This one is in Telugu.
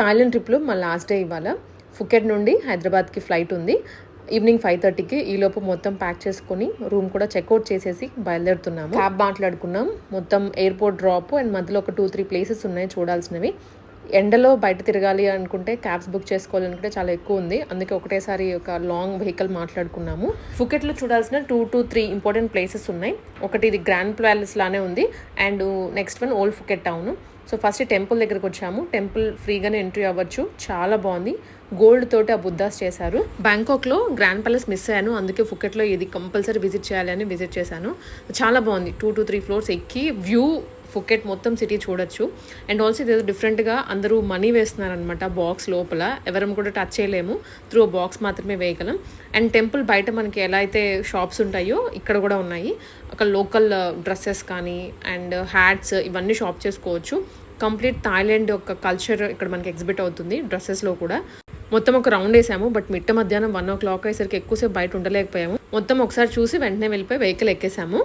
థాయిలాండ్ ట్రిప్లో మా లాస్ట్ డే ఇవాళ. ఫుకెట్ నుండి హైదరాబాద్కి ఫ్లైట్ ఉంది. ఈవినింగ్ 5:30కి ఈలోపు మొత్తం ప్యాక్ చేసుకొని రూమ్ కూడా చెక్అవుట్ చేసేసి బయలుదేరుతున్నాము. క్యాబ్ మాట్లాడుకున్నాం. మొత్తం ఎయిర్పోర్ట్ డ్రాప్ అండ్ మధ్యలో ఒక 2-3 ప్లేసెస్ ఉన్నాయి చూడాల్సినవి. ఎండలో బయట తిరగాలి అనుకుంటే క్యాబ్స్ బుక్ చేసుకోవాలనుకుంటే చాలా ఎక్కువ ఉంది. అందుకే ఒకటేసారి ఒక లాంగ్ వెహికల్ మాట్లాడుకున్నాము. ఫుకెట్లో చూడాల్సిన 2-3 ఇంపార్టెంట్ ప్లేసెస్ ఉన్నాయి. ఒకటి ఇది గ్రాండ్ ప్యాలెస్ లానే ఉంది and next one old Phuket town. So first temple దగ్గరకు వచ్చాము. టెంపుల్ ఫ్రీగానే ఎంట్రీ అవ్వచ్చు. చాలా బాగుంది. గోల్డ్ తోటి ఆ బుద్ధాస్ చేశారు. బ్యాంకాక్లో గ్రాండ్ ప్యాలెస్ మిస్ అయ్యాను. అందుకే ఫుకెట్లో ఇది కంపల్సరీ విజిట్ చేయాలి అని విజిట్ చేశాను. చాలా బాగుంది. 2-3 ఫ్లోర్స్ ఎక్కి వ్యూ ఫుకెట్ మొత్తం సిటీ చూడొచ్చు. అండ్ ఆల్సో ఇదేదో డిఫరెంట్గా అందరూ మనీ వేస్తున్నారనమాట బాక్స్ లోపల. ఎవరం కూడా టచ్ చేయలేము, త్రూ బాక్స్ మాత్రమే వేయగలం. అండ్ టెంపుల్ బయట మనకి ఎలా అయితే షాప్స్ ఉంటాయో ఇక్కడ కూడా ఉన్నాయి. ఒక లోకల్ డ్రెస్సెస్ కానీ అండ్ హ్యాట్స్ ఇవన్నీ షాప్ చేసుకోవచ్చు. కంప్లీట్ థాయిలాండ్ యొక్క కల్చర్ ఇక్కడ మనకి ఎగ్జిబిట్ అవుతుంది డ్రెస్సెస్లో కూడా. మొత్తం ఒక రౌండ్ వేసాము. బట్ మధ్యాహ్నం 1 o'clock అయ్యేసరికి ఎక్కువసేపు బయట ఉండలేకపోయాము. మొత్తం ఒకసారి చూసి వెంటనే వెళ్ళిపోయి వెహికల్ ఎక్కేసాము.